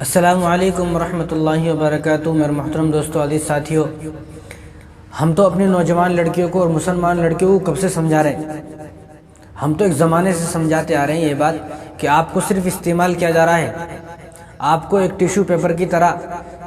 السلام علیکم ورحمۃ اللہ وبرکاتہ۔ میرے محترم دوستو، عزیز ساتھیو، ہم تو اپنی نوجوان لڑکیوں کو اور مسلمان لڑکیوں کو کب سے سمجھا رہے ہیں؟ ہم تو ایک زمانے سے سمجھاتے آ رہے ہیں یہ بات کہ آپ کو صرف استعمال کیا جا رہا ہے، آپ کو ایک ٹیشو پیپر کی طرح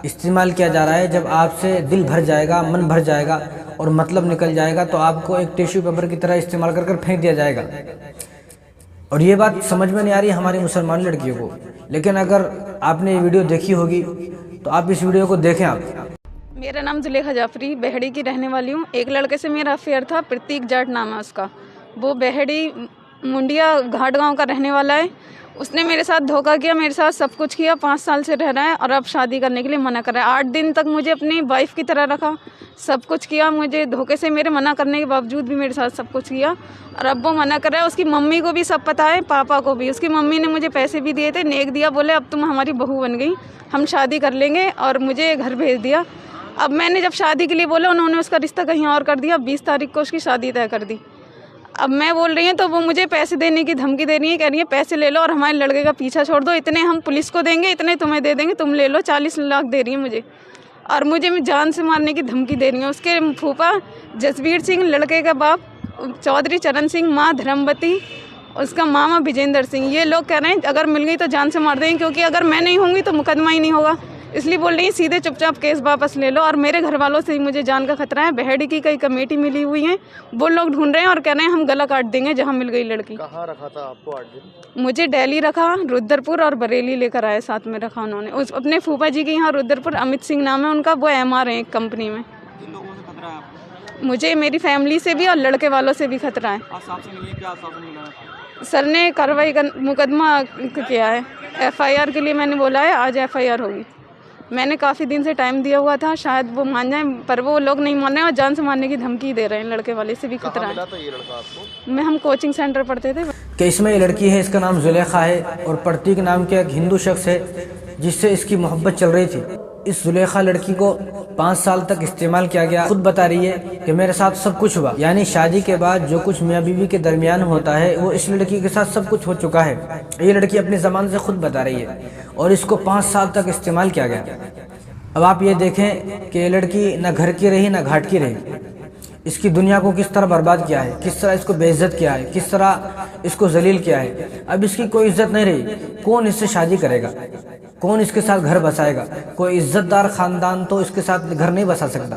استعمال کیا جا رہا ہے۔ جب آپ سے دل بھر جائے گا، من بھر جائے گا اور مطلب نکل جائے گا تو آپ کو ایک ٹیشو پیپر کی طرح استعمال کر پھینک دیا جائے گا۔ اور یہ بات سمجھ میں نہیں آ رہی ہماری مسلمان لڑکیوں کو، لیکن اگر آپ نے یہ ویڈیو دیکھی ہوگی تو آپ اس ویڈیو کو دیکھیں۔ آپ میرا نام زلیخا جعفری بہڑی کی رہنے والی ہوں۔ ایک لڑکے سے میرا افیئر تھا، پرتیک جاٹ نام ہے اس کا۔ وہ بہڑی منڈیا گھاٹ گاؤں کا رہنے والا ہے۔ اس نے میرے ساتھ دھوکہ کیا، میرے ساتھ سب کچھ کیا، 5 سال سے رہ رہا ہے اور اب شادی کرنے کے لیے منع کر رہا ہے۔ 8 دن تک مجھے اپنی وائف کی طرح رکھا، سب کچھ کیا، مجھے دھوکے سے میرے منع کرنے کے باوجود بھی میرے ساتھ سب کچھ کیا اور اب وہ منع کر رہا ہے۔ اس کی ممی کو بھی سب پتہ ہے، پاپا کو بھی۔ اس کی ممی نے مجھے پیسے بھی دیے تھے، نیک دیا، بولے اب تم ہماری بہو بن گئی، ہم شادی کر لیں گے، اور مجھے گھر بھیج دیا۔ اب میں نے جب شادی کے لیے بولا، انہوں نے اس کا رشتہ کہیں اور کر دیا۔ 20 تاریخ کو اس کی شادی طے کر دی۔ اب میں بول رہی ہوں تو وہ مجھے پیسے دینے کی دھمکی دے رہی ہے، کہہ رہی ہے پیسے لے لو اور ہمارے لڑکے کا پیچھا چھوڑ دو، اتنے ہم پولیس کو دیں گے، اتنے تمہیں دے دیں گے، تم لے لو۔ 40 لاکھ دے رہی ہے مجھے اور مجھے جان سے مارنے کی دھمکی دے رہی ہیں۔ اس کے پھوپھا جسبیر سنگھ، لڑکے کا باپ چودھری چرن سنگھ، ماں دھرموتی، اس کا ماما وجیندر سنگھ، یہ لوگ کہہ رہے ہیں اگر مل گئی تو جان سے مار دیں گے، کیونکہ اگر میں نہیں ہوں گی تو مقدمہ ہی نہیں ہوگا، اس لیے بول رہی ہیں سیدھے چپ چاپ کیس واپس لے لو۔ اور میرے گھر والوں سے مجھے جان کا خطرہ ہے۔ بہڑی کی کئی کمیٹی ملی ہوئی ہیں، وہ لوگ ڈھونڈ رہے ہیں اور کہہ رہے ہیں ہم گلا کاٹ دیں گے جہاں مل گئی لڑکی۔ کہاں رکھا تھا آپ کو 8 دن؟ مجھے دہلی رکھا، رودرپور اور بریلی لے کر آئے، ساتھ میں رکھا انہوں نے۔ اپنے پھوپھا جی کے یہاں رودرپور، امت سنگھ نام ہے ان کا، وہ MR ہیں ایک کمپنی میں۔ کن لوگوں سے خطرہ ہے آپ کو؟ مجھے میری فیملی سے بھی اور لڑکے والوں سے بھی خطرہ ہے۔ آصاف سے ملیے، کیا آصاف سے ملا؟ سر نے کارروائی مقدمہ کیا ہے، FIR کے لیے میں نے بولا ہے، آج FIR ہوگی۔ میں نے کافی دن سے ٹائم دیا ہوا تھا، شاید وہ مان جائیں، پر وہ لوگ نہیں مان رہے ہیں اور جان سے مارنے کی دھمکی دے رہے ہیں۔ لڑکے والے سے بھی خطرہ کہاں ہے۔ ملا تھا یہ لڑکا آپ کو؟ ہم کوچنگ سینٹر پڑھتے تھے۔ کہ اس میں یہ لڑکی ہے، اس کا نام زلیخا ہے اور پرتیک نام کے ایک ہندو شخص ہے جس سے اس کی محبت چل رہی تھی۔ اس زلیخا لڑکی کو 5 سال تک استعمال کیا گیا۔ خود بتا رہی ہے کہ میرے ساتھ سب کچھ ہوا، یعنی شادی کے بعد جو کچھ میاں بیوی کے درمیان ہوتا ہے وہ اس لڑکی کے ساتھ سب کچھ ہو چکا ہے۔ یہ لڑکی اپنی زبان سے خود بتا رہی ہے اور اس کو 5 سال تک استعمال کیا گیا۔ اب آپ یہ دیکھیں کہ یہ لڑکی نہ گھر کی رہی نہ گھاٹ کی رہی، اس کی دنیا کو کس طرح برباد کیا ہے، کس طرح اس کو بے عزت کیا ہے، کس طرح اس کو ذلیل کیا ہے۔ اب اس کی کوئی عزت نہیں رہی، کون اس سے شادی کرے گا، کون اس کے ساتھ گھر بسائے گا؟ کوئی عزت دار خاندان تو اس کے ساتھ گھر نہیں بسا سکتا۔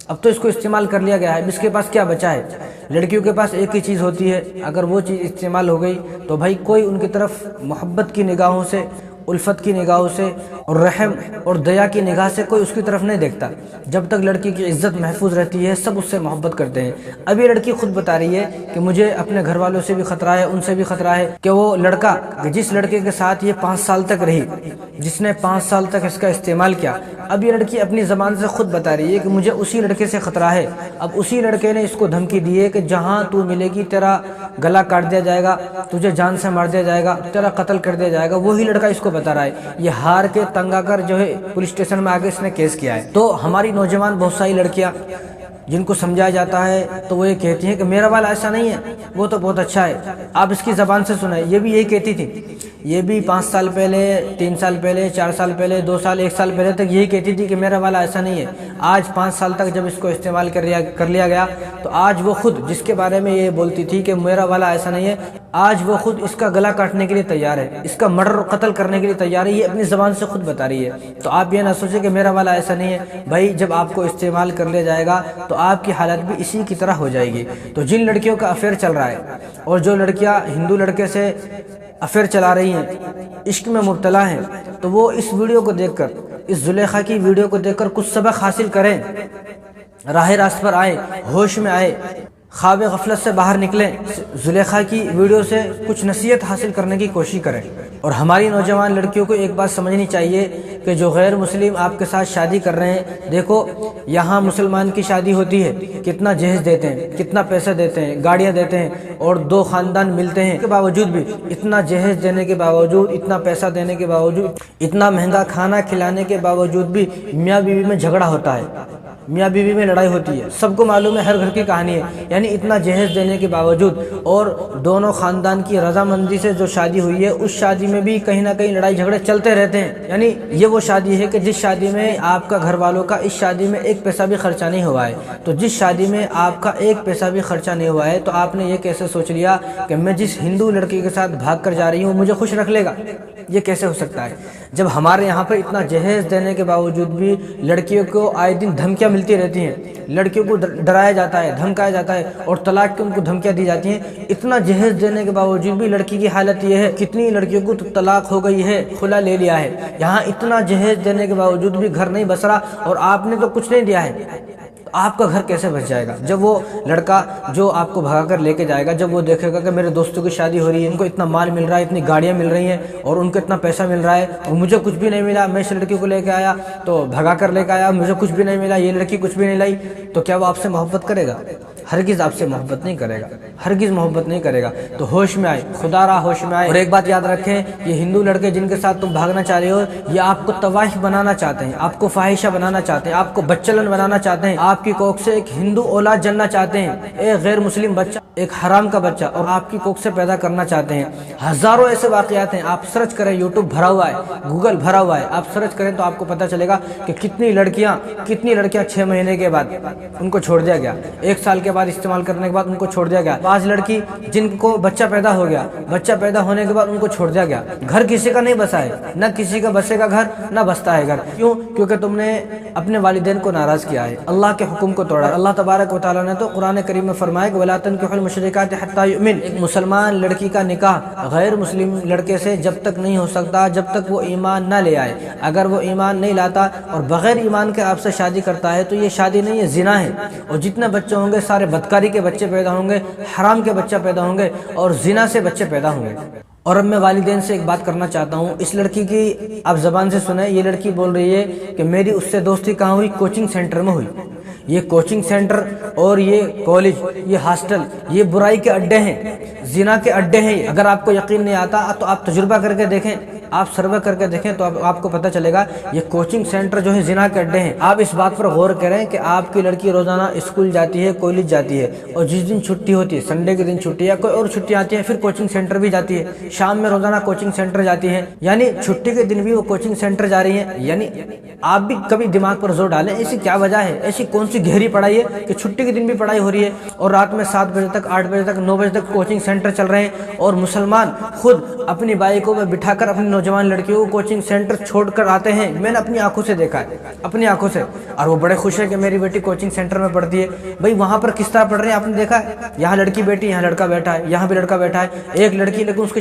اب تو اس کو استعمال کر لیا گیا ہے، اب اس کے پاس کیا بچا ہے؟ لڑکیوں کے پاس ایک ہی چیز ہوتی ہے، اگر وہ چیز استعمال ہو گئی تو بھائی کوئی ان کی طرف محبت کی نگاہوں سے، الفت کی نگاہوں سے اور رحم اور دیا کی نگاہ سے کوئی اس کی طرف نہیں دیکھتا۔ جب تک لڑکی کی عزت محفوظ رہتی ہے سب اس سے محبت کرتے ہیں۔ اب یہ لڑکی خود بتا رہی ہے کہ مجھے اپنے گھر والوں سے بھی خطرہ ہے، ان سے بھی خطرہ ہے کہ وہ لڑکا جس لڑکے کے ساتھ یہ 5 سال تک رہی، جس نے 5 سال تک اس کا استعمال کیا، اب یہ لڑکی اپنی زبان سے خود بتا رہی ہے کہ مجھے اسی لڑکے سے خطرہ ہے۔ اب اسی لڑکے نے اس کو دھمکی دی ہے کہ جہاں تو ملے گی تیرا گلا کاٹ دیا جائے گا، تجھے جان سے مار دیا جائے گا، تیرا قتل کر دیا جائے گا۔ وہی لڑکا اس کو بتا رہا ہے۔ یہ ہار کے تنگ آ کر جو ہے پولیس اسٹیشن میں آگے اس نے کیس کیا ہے۔ تو ہماری نوجوان بہت ساری لڑکیاں جن کو سمجھایا جاتا ہے تو وہ یہ کہتی ہیں کہ میرا والا ایسا نہیں ہے، وہ تو بہت اچھا ہے۔ آپ اس کی زبان سے سنیں، یہ بھی یہی کہتی تھی، یہ بھی 5 سال پہلے، 3 سال پہلے، 4 سال پہلے، 2 سال، 1 سال پہلے تک یہی کہتی تھی کہ میرا والا ایسا نہیں ہے۔ آج 5 سال تک جب اس کو استعمال کر لیا گیا تو آج وہ خود جس کے بارے میں یہ بولتی تھی کہ میرا والا ایسا نہیں ہے، آج وہ خود اس کا گلا کاٹنے کے لیے تیار ہے، اس کا مرڈر اور قتل کرنے کے لیے تیار ہے۔ یہ اپنی زبان سے خود بتا رہی ہے۔ تو آپ یہ نہ سوچیں کہ میرا والا ایسا نہیں ہے، بھائی جب آپ کو استعمال کر لیا جائے گا تو آپ کی حالت بھی اسی کی طرح ہو جائے گی۔ تو جن لڑکیوں کا افیئر چل رہا ہے اور جو لڑکیاں ہندو لڑکے سے افیئر چلا رہی ہیں، عشق میں مبتلا ہیں، تو وہ اس ویڈیو کو دیکھ کر، اس زلیخا کی ویڈیو کو دیکھ کر کچھ سبق حاصل کریں، راہ راست پر آئیں، ہوش میں آئے، خواب غفلت سے باہر نکلیں، زلیخا کی ویڈیو سے کچھ نصیحت حاصل کرنے کی کوشش کریں۔ اور ہماری نوجوان لڑکیوں کو ایک بات سمجھنی چاہیے کہ جو غیر مسلم آپ کے ساتھ شادی کر رہے ہیں، دیکھو یہاں مسلمان کی شادی ہوتی ہے، کتنا جہیز دیتے ہیں، کتنا پیسہ دیتے ہیں، گاڑیاں دیتے ہیں، اور 2 خاندان ملتے ہیں، کے باوجود بھی اتنا جہیز دینے کے باوجود، اتنا پیسہ دینے کے باوجود، اتنا مہنگا کھانا کھلانے کے باوجود بھی میاں بیوی میں جھگڑا ہوتا ہے۔ میاں بیوی میں لڑائی ہوتی ہے، سب کو معلوم ہے، ہر گھر کی کہانی ہے۔ یعنی اتنا جہیز دینے کے باوجود اور دونوں خاندان کی رضامندی سے جو شادی ہوئی ہے، اس شادی میں بھی کہیں نہ کہیں لڑائی جھگڑے چلتے رہتے ہیں۔ یعنی یہ وہ شادی ہے کہ جس شادی میں آپ کا گھر والوں کا اس شادی میں ایک پیسہ بھی خرچہ نہیں ہوا ہے۔ تو جس شادی میں آپ کا ایک پیسہ بھی خرچہ نہیں ہوا ہے، تو آپ نے یہ کیسے سوچ لیا کہ میں جس ہندو لڑکی کے ساتھ بھاگ کر جا رہی ہوں مجھے خوش رکھ لے گا؟ یہ کیسے ہو سکتا ہے؟ جب ہمارے یہاں پر اتنا جہیز دینے کے باوجود بھی لڑکیوں کو آئے دن دھمکیاں ملتی رہتی ہیں، لڑکیوں کو ڈرایا جاتا ہے، دھمکایا جاتا ہے اور طلاق کی ان کو دھمکیاں دی جاتی ہیں، اتنا جہیز دینے کے باوجود بھی لڑکی کی حالت یہ ہے، کتنی لڑکیوں کو طلاق ہو گئی ہے، خلا لے لیا ہے۔ یہاں اتنا جہیز دینے کے باوجود بھی گھر نہیں بس رہا اور آپ نے تو کچھ نہیں دیا ہے، آپ کا گھر کیسے بچ جائے گا؟ جب وہ لڑکا جو آپ کو بھگا کر لے کے جائے گا، جب وہ دیکھے گا کہ میرے دوستوں کی شادی ہو رہی ہے، ان کو اتنا مال مل رہا ہے، اتنی گاڑیاں مل رہی ہیں اور ان کو اتنا پیسہ مل رہا ہے اور مجھے کچھ بھی نہیں ملا، میں اس لڑکی کو لے کے آیا تو بھگا کر لے کے آیا، مجھے کچھ بھی نہیں ملا، یہ لڑکی کچھ بھی نہیں لائی، تو کیا وہ آپ سے محبت کرے گا؟ ہرگز آپ سے محبت نہیں کرے گا، ہرگز محبت نہیں کرے گا۔ تو ہوش میں آئے، خدا را ہوش میں آئے۔ اور ایک بات یاد رکھیں، یہ ہندو لڑکے جن کے ساتھ تم بھاگنا چاہ رہے ہو، یہ آپ کو طوائف بنانا چاہتے ہیں، آپ کو فاحشہ بنانا چاہتے ہیں، آپ کو بچلن بنانا چاہتے ہیں، آپ کی کوکھ سے ایک ہندو اولاد جننا چاہتے ہیں، ایک غیر مسلم بچہ، ایک حرام کا بچہ اور آپ کی کوکھ سے پیدا کرنا چاہتے ہیں۔ ہزاروں ایسے واقعات ہیں، آپ سرچ کریں، یوٹیوب بھرا ہوا ہے، گوگل بھرا ہوا ہے، آپ سرچ کریں تو آپ کو پتہ چلے گا کہ کتنی لڑکیاں 6 مہینے کے بعد ان کو چھوڑ دیا گیا، 1 سال کے بعد استعمال کرنے کے بعد ان کو چھوڑ دیا گیا۔ بعض لڑکی جن کو بچہ پیدا ہو گیا، بچہ پیدا ہونے کے بعد ان کو چھوڑ دیا گیا، گھر کسی کا نہیں بسا ہے، نہ کسی کا بسے گا گھر، نہ بستا ہے گھر۔ کیوں؟ کیونکہ تم نے اپنے والدین کو ناراض کیا ہے، اللہ کے حکم کو توڑا ہے۔ اللہ تبارک و تعالیٰ نے تو قرآن کریم میں فرمایا کہ وَلَا تَنكِحُوا الْمُشْرِكَاتِ حَتَّىٰ يُؤْمِنْ، ایک مسلمان لڑکی کا نکاح غیر مسلم لڑکے سے جب تک نہیں ہو سکتا جب تک وہ ایمان نہ لے آئے۔ اگر وہ ایمان نہیں لاتا اور بغیر ایمان کے آپ سے شادی کرتا ہے تو یہ شادی نہیں، یہ زنا ہے، اور جتنے بچے ہوں گے سارے بدکاری کے بچے پیدا ہوں گے، حرام کے بچہ پیدا ہوں گے اور زنا سے بچے پیدا ہوں گے۔ اور اب میں والدین سے ایک بات کرنا چاہتا ہوں، اس لڑکی کی آپ زبان سے سنیں، یہ لڑکی بول رہی ہے کہ میری اس سے دوستی کہاں ہوئی؟ کوچنگ سینٹر میں ہوئی۔ یہ کوچنگ سینٹر اور یہ کالج، یہ ہاسٹل، یہ برائی کے اڈے ہیں، زنا کے اڈے ہیں۔ اگر آپ کو یقین نہیں آتا تو آپ تجربہ کر کے دیکھیں، آپ سروے کر کے دیکھیں تو آپ کو پتہ چلے گا یہ کوچنگ سینٹر جو ہے زنا کے اڈے ہیں۔ آپ اس بات پر غور کریں کہ آپ کی لڑکی روزانہ اسکول جاتی ہے، کالج جاتی ہے، اور جس دن چھٹی ہوتی ہے، سنڈے کے دن چھٹی ہے، کوئی اور چھٹی آتی ہے، پھر کوچنگ سینٹر بھی جاتی ہے، شام میں روزانہ کوچنگ سینٹر جاتی ہے، یعنی چھٹی کے دن بھی وہ کوچنگ سینٹر جا رہی ہیں۔ یعنی آپ بھی کبھی دماغ پر زور ڈالیں، ایسی کیا وجہ ہے، ایسی کون سی گہری پڑھائی ہے کہ چھٹی کے دن بھی پڑھائی ہو رہی ہے اور رات میں 7 بجے تک، 8 بجے تک، 9 بجے تک کوچنگ سینٹر چل رہے ہیں، اور مسلمان خود اپنی بائکوں میں بٹھا کر اپنی نوجوان لڑکیوں کو کوچنگ سینٹر چھوڑ کر آتے ہیں۔ میں نے اپنی آنکھوں سے دیکھا ہے، اپنی آنکھوں سے، اور وہ بڑے خوش ہیں کہ میری بیٹی کوچنگ سینٹر میں پڑھتی ہے۔ بھائی وہاں پر کس طرح پڑھ رہے ہیں آپ نے دیکھا ہے؟ یہاں لڑکی بیٹھی، یہاں لڑکا بیٹھا ہے، یہاں بھی لڑکا بیٹھا ہے، ایک لڑکی لیکن اس کی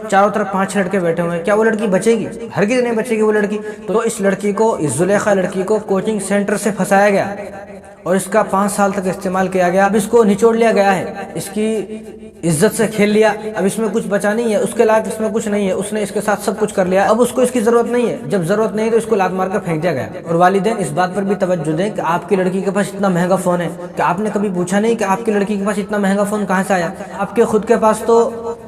چاروں طرف 5 لڑکے بیٹھے ہوئے ہیں۔ کیا وہ لڑکی بچے گی؟ ہرگز نہیں بچے گی وہ لڑکی۔ تو اس لڑکی کو، اس زلیخا لڑکی کو کوچنگ سینٹر سے پھنسایا گیا اور اس کا 5 سال تک استعمال کیا گیا۔ اب اس کو نچوڑ لیا گیا ہے، اس کی عزت سے کھیل لیا، اب اس میں کچھ بچا نہیں ہے، اس کے لائق اس میں کچھ نہیں ہے، اس نے اس کے ساتھ سب کچھ کر لیا، اب اس کو اس کی ضرورت نہیں ہے۔ جب ضرورت نہیں ہے تو اس کو لات مار کر پھینک دیا گیا۔ اور والدین اس بات پر بھی توجہ دیں کہ آپ کی لڑکی کے پاس اتنا مہنگا فون ہے کہ آپ نے کبھی پوچھا نہیں کہ آپ کی لڑکی کے پاس اتنا مہنگا فون کہاں سے آیا؟ آپ کے خود کے پاس تو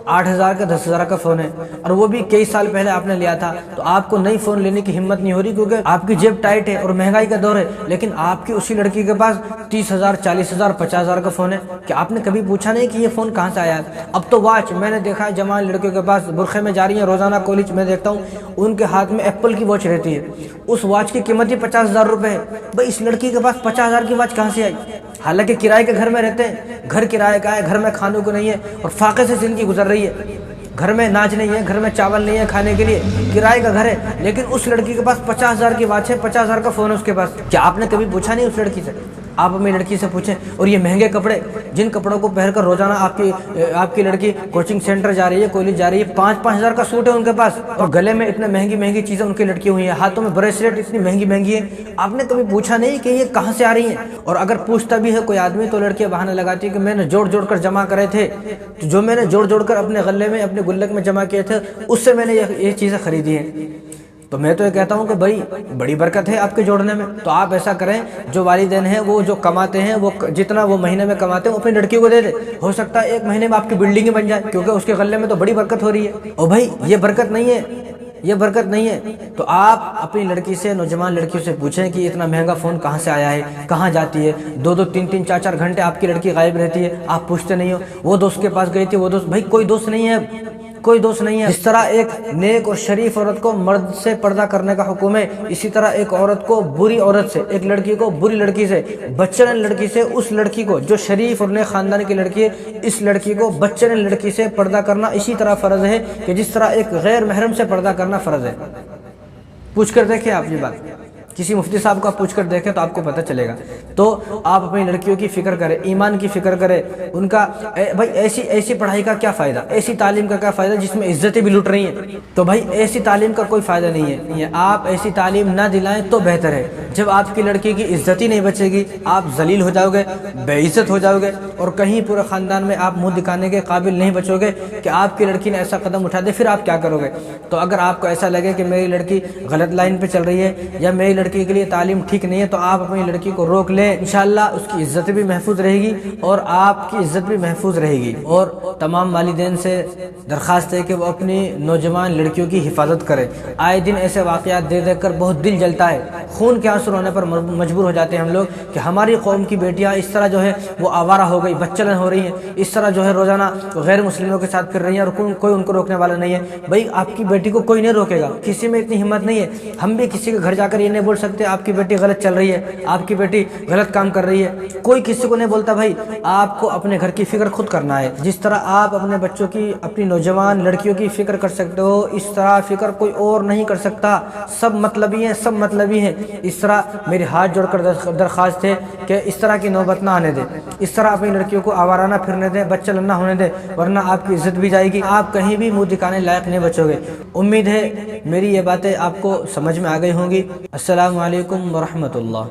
8,000 کا 10,000 کا فون ہے، اور وہ بھی کئی سال پہلے آپ نے لیا تھا، تو آپ کو نئی فون لینے کی ہمت نہیں ہو رہی کیونکہ آپ کی جیب ٹائٹ ہے اور مہنگائی کا دور ہے، لیکن آپ کی اسی لڑکی کے پاس 30,000 40,000 50,000 کا فون ہے کہ آپ نے کبھی پوچھا نہیں کہ یہ فون کہاں سے آیا ہے؟ اب تو واچ، میں نے دیکھا ہے جوان لڑکیوں کے پاس برقعے میں جا رہی ہیں روزانہ کالج میں دیکھتا ہوں، ان کے ہاتھ میں ایپل کی واچ رہتی ہے، اس واچ کی قیمت ہی 50,000 روپے ہے۔ بھائی اس لڑکی کے پاس 50,000 کی واچ کہاں سے آئی؟ حالانکہ کرائے کے گھر میں رہتے ہیں، گھر کرائے کا ہے، گھر میں کھانے کو نہیں ہے اور فاقے سے زندگی گزر رہی ہے، گھر میں ناج نہیں ہے، گھر میں چاول نہیں ہے کھانے کے لیے، کرائے کا گھر ہے، لیکن اس لڑکی کے پاس 50,000 کی واچ ہے، 50,000 کا فون ہے اس کے پاس۔ کیا آپ نے کبھی پوچھا نہیں اس لڑکی سے؟ آپ اپنی لڑکی سے پوچھیں۔ اور یہ مہنگے کپڑے، جن کپڑوں کو پہن کر روزانہ آپ کی لڑکی کوچنگ سینٹر جا رہی ہے، کالج جا رہی ہے، 5,000 5,000 کا سوٹ ہے ان کے پاس، اور گلے میں اتنے مہنگی مہنگی چیزیں ان کی لڑکی ہوئی ہیں، ہاتھوں میں بریسلیٹ اتنی مہنگی مہنگی ہے۔ آپ نے کبھی پوچھا نہیں کہ یہ کہاں سے آ رہی ہیں؟ اور اگر پوچھتا بھی ہے کوئی آدمی تو لڑکیاں بہانے لگاتی ہے کہ میں نے جوڑ جوڑ کر جمع کرے تھے، تو جو میں نے جوڑ جوڑ کر اپنے غلے میں، اپنے گلک میں جمع کیے تھے، اس سے میں نے یہ چیزیں خریدی ہیں۔ تو میں تو یہ کہتا ہوں کہ بھائی بڑی برکت ہے آپ کے جوڑنے میں، تو آپ ایسا کریں، جو والدین ہیں وہ جو کماتے ہیں، وہ جتنا وہ مہینے میں کماتے ہیں وہ اپنی لڑکی کو دے دے، ہو سکتا ہے 1 مہینے میں آپ کی بلڈنگ ہی بن جائے، کیونکہ اس کے غلے میں تو بڑی برکت ہو رہی ہے۔ اور بھائی یہ برکت نہیں ہے یہ برکت نہیں ہے۔ تو آپ اپنی لڑکی سے، نوجوان لڑکیوں سے پوچھیں کہ اتنا مہنگا فون کہاں سے آیا ہے، کہاں جاتی ہے، 2 3 4 گھنٹے آپ کی لڑکی غائب رہتی ہے، آپ پوچھتے نہیں ہو۔ وہ دوست کے پاس گئی تھی، وہ دوست، بھائی کوئی دوست نہیں ہے، کوئی دوست نہیں ہے۔ جس طرح ایک نیک اور شریف عورت کو مرد سے پردہ کرنے کا حکم ہے، اسی طرح ایک عورت کو بری عورت سے، ایک لڑکی کو بری لڑکی سے، بچن لڑکی سے، اس لڑکی کو جو شریف اور نیک خاندان کی لڑکی ہے، اس لڑکی کو بچن لڑکی سے پردہ کرنا اسی طرح فرض ہے کہ جس طرح ایک غیر محرم سے پردہ کرنا فرض ہے۔ پوچھ کر دیکھیں آپ یہ بات، کسی مفتی صاحب کو آپ پوچھ کر دیکھیں تو آپ کو پتہ چلے گا۔ تو آپ اپنی لڑکیوں کی فکر کریں، ایمان کی فکر کریں، ان کا بھائی ایسی پڑھائی کا کیا فائدہ، ایسی تعلیم کا کیا فائدہ جس میں عزتیں بھی لٹ رہی ہیں؟ تو بھائی ایسی تعلیم کا کوئی فائدہ نہیں ہے، آپ ایسی تعلیم نہ دلائیں تو بہتر ہے۔ جب آپ کی لڑکی کی عزت ہی نہیں بچے گی، آپ ذلیل ہو جاؤ گے، بے عزت ہو جاؤ گے، اور کہیں پورے خاندان میں آپ منہ دکھانے کے قابل نہیں بچو گے کہ آپ کی لڑکی نے ایسا قدم اٹھا دے، پھر آپ کیا کرو گے؟ تو اگر آپ کو ایسا لگے کہ میری لڑکی غلط لائن پہ چل رہی ہے یا میری لڑکی کے لیے تعلیم ٹھیک نہیں ہے، تو آپ اپنی لڑکی کو روک لیں، انشاءاللہ اس کی عزت بھی محفوظ رہے گی اور آپ کی عزت بھی محفوظ رہے گی۔ اور تمام والدین سے درخواست ہے کہ وہ اپنی نوجوان لڑکیوں کی حفاظت کریں۔ آئے دن ایسے واقعات دیکھ کر بہت دل جلتا ہے، خون کے آنسو رونے پر مجبور ہو جاتے ہیں ہم لوگ کہ ہماری قوم کی بیٹیاں اس طرح جو ہے وہ آوارہ ہو گئی، بچلن ہو رہی ہیں، اس طرح جو ہے روزانہ غیر مسلموں کے ساتھ پھر رہی ہیں اور کوئی ان کو روکنے والا نہیں ہے۔ بھائی آپ کی بیٹی کو کوئی نہیں روکے گا، کسی میں اتنی ہمت نہیں ہے۔ ہم بھی کسی کے گھر جا کر یہ نہیں بول سکتے آپ کی بیٹی غلط چل رہی ہے، آپ کی بیٹی غلط کام کر رہی ہے، کوئی کسی کو نہیں بولتا۔ بھائی آپ کو اپنے گھر کی فکر خود کرنا ہے، جس طرح آپ اپنے بچوں کی، اپنی نوجوان لڑکیوں کی فکر کر سکتے ہو، اس طرح فکر کوئی اور نہیں کر سکتا۔ سب مطلبی ہیں، سب مطلبی ہیں۔ اس طرح میری ہاتھ جوڑ کر درخواست ہے کہ اس طرح کی نوبت نہ آنے دیں، اس طرح اپنی لڑکیوں کو آوارہ نہ پھرنے دیں، بچہ نہ ہونے دیں، ورنہ آپ کی عزت بھی جائے گی، آپ کہیں بھی منہ دکھانے لائق نہیں بچو گے۔ امید ہے میری یہ باتیں آپ کو سمجھ میں آ گئی ہوں گی۔ السلام علیکم ورحمۃ اللہ۔